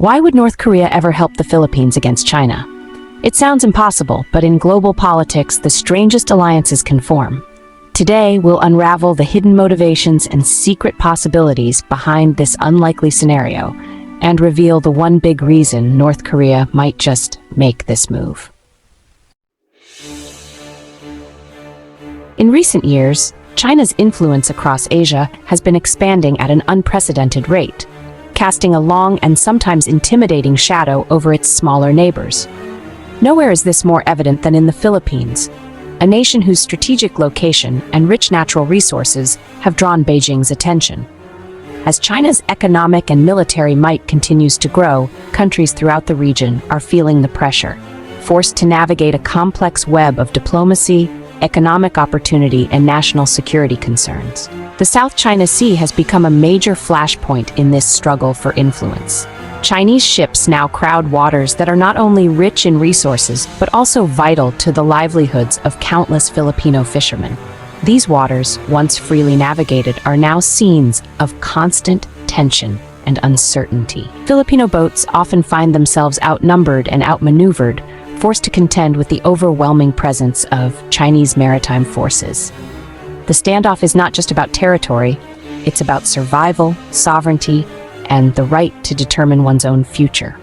Why would North Korea ever help the Philippines against China? It sounds impossible, but in global politics, the strangest alliances can form. Today, we'll unravel the hidden motivations and secret possibilities behind this unlikely scenario, and reveal the one big reason North Korea might just make this move. In recent years, China's influence across Asia has been expanding at an unprecedented rate, casting a long and sometimes intimidating shadow over its smaller neighbors. Nowhere is this more evident than in the Philippines, a nation whose strategic location and rich natural resources have drawn Beijing's attention. As China's economic and military might continues to grow, countries throughout the region are feeling the pressure, forced to navigate a complex web of diplomacy, economic opportunity, and national security concerns. The South China Sea has become a major flashpoint in this struggle for influence. Chinese ships now crowd waters that are not only rich in resources, but also vital to the livelihoods of countless Filipino fishermen. These waters, once freely navigated, are now scenes of constant tension and uncertainty. Filipino boats often find themselves outnumbered and outmaneuvered, forced to contend with the overwhelming presence of Chinese maritime forces. The standoff is not just about territory, it's about survival, sovereignty, and the right to determine one's own future.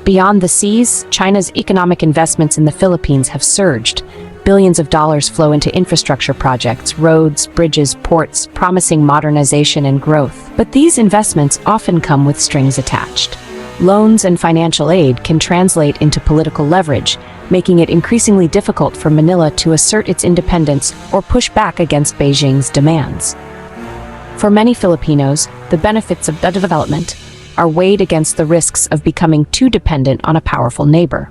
Beyond the seas, China's economic investments in the Philippines have surged. Billions of dollars flow into infrastructure projects, roads, bridges, ports, promising modernization and growth. But these investments often come with strings attached. Loans and financial aid can translate into political leverage, making it increasingly difficult for Manila to assert its independence or push back against Beijing's demands. For many Filipinos, the benefits of the development are weighed against the risks of becoming too dependent on a powerful neighbor.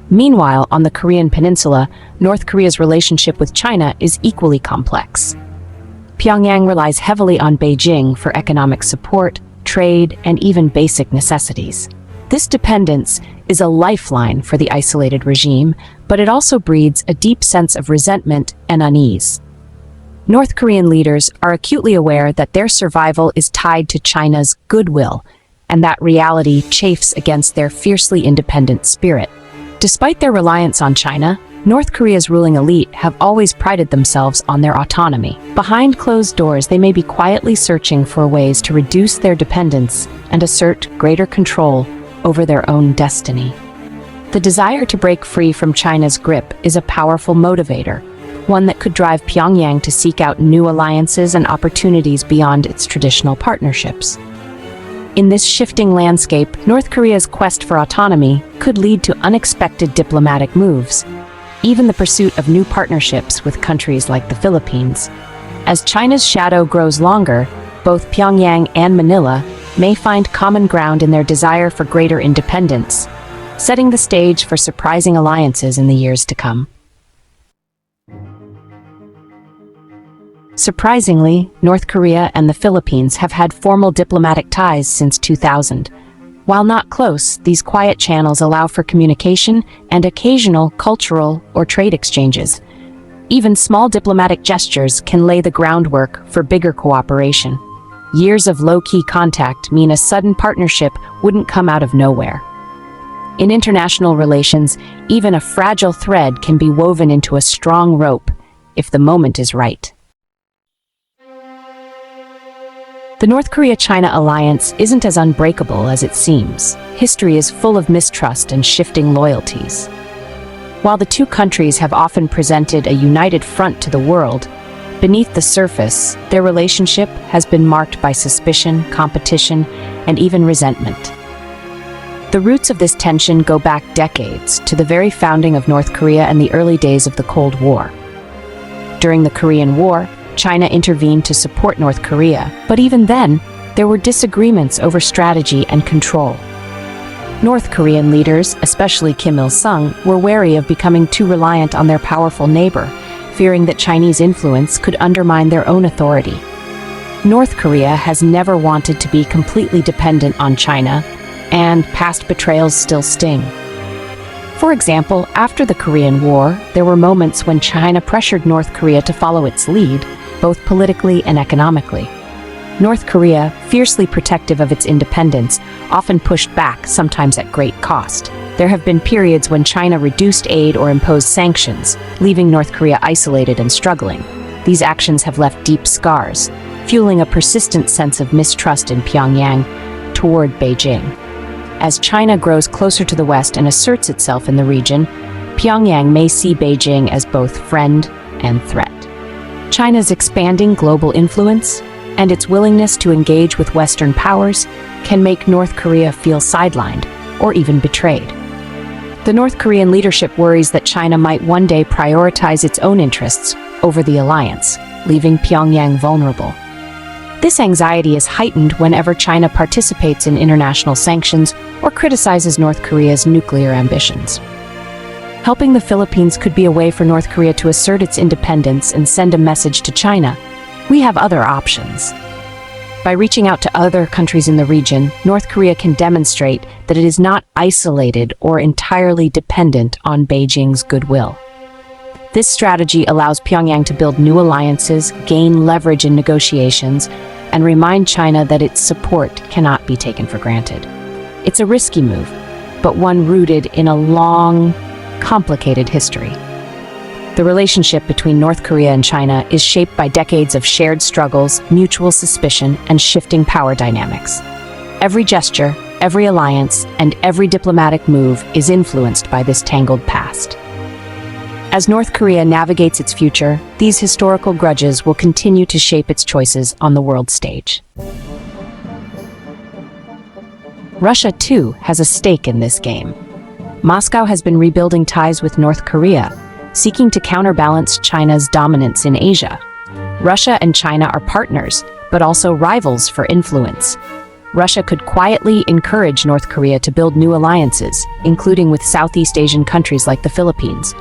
Meanwhile, on the Korean peninsula, North Korea's relationship with China is equally complex. Pyongyang relies heavily on Beijing for economic support, trade, and even basic necessities. This dependence is a lifeline for the isolated regime, but it also breeds a deep sense of resentment and unease. North Korean leaders are acutely aware that their survival is tied to China's goodwill, and that reality chafes against their fiercely independent spirit. Despite their reliance on China, North Korea's ruling elite have always prided themselves on their autonomy. Behind closed doors, they may be quietly searching for ways to reduce their dependence and assert greater control over their own destiny. The desire to break free from China's grip is a powerful motivator, one that could drive Pyongyang to seek out new alliances and opportunities beyond its traditional partnerships. In this shifting landscape, North Korea's quest for autonomy could lead to unexpected diplomatic moves, even the pursuit of new partnerships with countries like the Philippines. As China's shadow grows longer, both Pyongyang and Manila may find common ground in their desire for greater independence, setting the stage for surprising alliances in the years to come. Surprisingly, North Korea and the Philippines have had formal diplomatic ties since 2000. While not close, these quiet channels allow for communication and occasional cultural or trade exchanges. Even small diplomatic gestures can lay the groundwork for bigger cooperation. Years of low-key contact mean a sudden partnership wouldn't come out of nowhere. In international relations, even a fragile thread can be woven into a strong rope if the moment is right. The North Korea-China alliance isn't as unbreakable as it seems. History is full of mistrust and shifting loyalties. While the two countries have often presented a united front to the world, beneath the surface, their relationship has been marked by suspicion, competition, and even resentment. The roots of this tension go back decades to the very founding of North Korea and the early days of the Cold War. During the Korean War, China intervened to support North Korea, but even then, there were disagreements over strategy and control. North Korean leaders, especially Kim Il-sung, were wary of becoming too reliant on their powerful neighbor, fearing that Chinese influence could undermine their own authority. North Korea has never wanted to be completely dependent on China, and past betrayals still sting. For example, after the Korean War, there were moments when China pressured North Korea to follow its lead, both politically and economically. North Korea, fiercely protective of its independence, often pushed back, sometimes at great cost. There have been periods when China reduced aid or imposed sanctions, leaving North Korea isolated and struggling. These actions have left deep scars, fueling a persistent sense of mistrust in Pyongyang toward Beijing. As China grows closer to the West and asserts itself in the region, Pyongyang may see Beijing as both friend and threat. China's expanding global influence and its willingness to engage with Western powers can make North Korea feel sidelined or even betrayed. The North Korean leadership worries that China might one day prioritize its own interests over the alliance, leaving Pyongyang vulnerable. This anxiety is heightened whenever China participates in international sanctions or criticizes North Korea's nuclear ambitions. Helping the Philippines could be a way for North Korea to assert its independence and send a message to China. We have other options. By reaching out to other countries in the region, North Korea can demonstrate that it is not isolated or entirely dependent on Beijing's goodwill. This strategy allows Pyongyang to build new alliances, gain leverage in negotiations, and remind China that its support cannot be taken for granted. It's a risky move, but one rooted in a long, complicated history. The relationship between North Korea and China is shaped by decades of shared struggles, mutual suspicion, and shifting power dynamics. Every gesture, every alliance, and every diplomatic move is influenced by this tangled past. As North Korea navigates its future, these historical grudges will continue to shape its choices on the world stage. Russia, too, has a stake in this game. Moscow has been rebuilding ties with North Korea, seeking to counterbalance China's dominance in Asia. Russia and China are partners, but also rivals for influence. Russia could quietly encourage North Korea to build new alliances, including with Southeast Asian countries like the Philippines.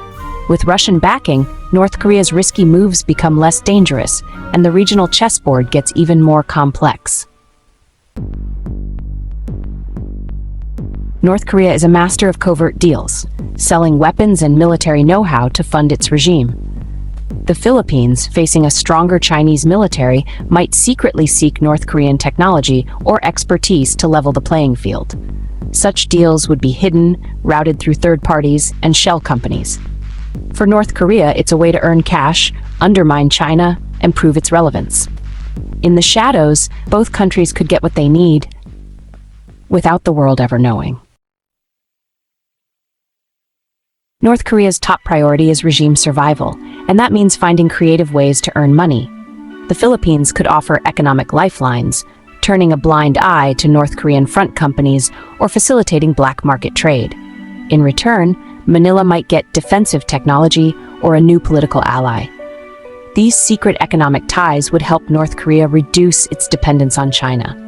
With Russian backing, North Korea's risky moves become less dangerous, and the regional chessboard gets even more complex. North Korea is a master of covert deals, selling weapons and military know-how to fund its regime. The Philippines, facing a stronger Chinese military, might secretly seek North Korean technology or expertise to level the playing field. Such deals would be hidden, routed through third parties, and shell companies. For North Korea, it's a way to earn cash, undermine China, and prove its relevance. In the shadows, both countries could get what they need without the world ever knowing. North Korea's top priority is regime survival, and that means finding creative ways to earn money. The Philippines could offer economic lifelines, turning a blind eye to North Korean front companies or facilitating black market trade. In return, Manila might get defensive technology or a new political ally. These secret economic ties would help North Korea reduce its dependence on China.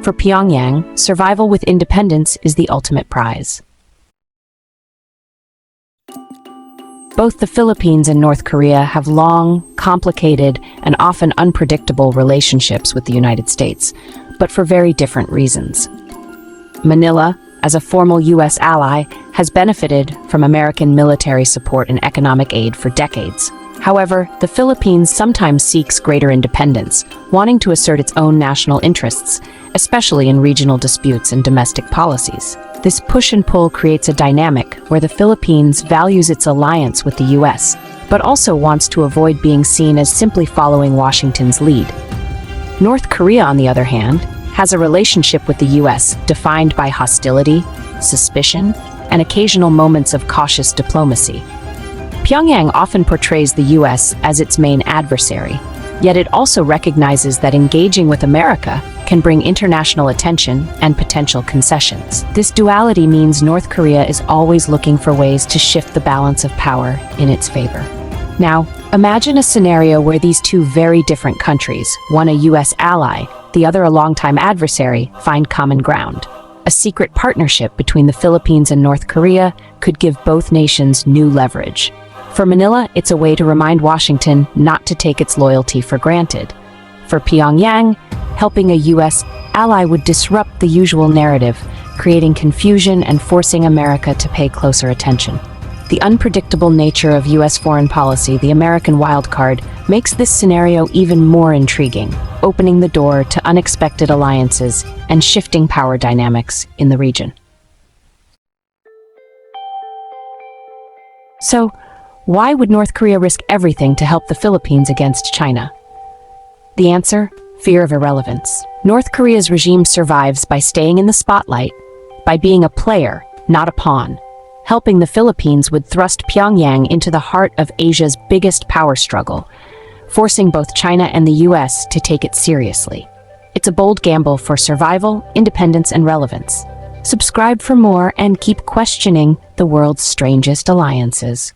For Pyongyang, survival with independence is the ultimate prize. Both the Philippines and North Korea have long, complicated, and often unpredictable relationships with the United States, but for very different reasons. Manila, as a formal U.S. ally, has benefited from American military support and economic aid for decades. However, the Philippines sometimes seeks greater independence, wanting to assert its own national interests, especially in regional disputes and domestic policies. This push and pull creates a dynamic where the Philippines values its alliance with the U.S., but also wants to avoid being seen as simply following Washington's lead. North Korea, on the other hand, has a relationship with the U.S. defined by hostility, suspicion, and occasional moments of cautious diplomacy. Pyongyang often portrays the U.S. as its main adversary, yet it also recognizes that engaging with America can bring international attention and potential concessions. This duality means North Korea is always looking for ways to shift the balance of power in its favor. Now, imagine a scenario where these two very different countries, one a U.S. ally, the other a longtime adversary, find common ground. A secret partnership between the Philippines and North Korea could give both nations new leverage. For Manila, it's a way to remind Washington not to take its loyalty for granted. For Pyongyang, helping a U.S. ally would disrupt the usual narrative, creating confusion and forcing America to pay closer attention. The unpredictable nature of U.S. foreign policy, the American wildcard, makes this scenario even more intriguing, opening the door to unexpected alliances and shifting power dynamics in the region. So, why would North Korea risk everything to help the Philippines against China? The answer? Fear of irrelevance. North Korea's regime survives by staying in the spotlight, by being a player, not a pawn. Helping the Philippines would thrust Pyongyang into the heart of Asia's biggest power struggle, forcing both China and the US to take it seriously. It's a bold gamble for survival, independence, and relevance. Subscribe for more and keep questioning the world's strangest alliances.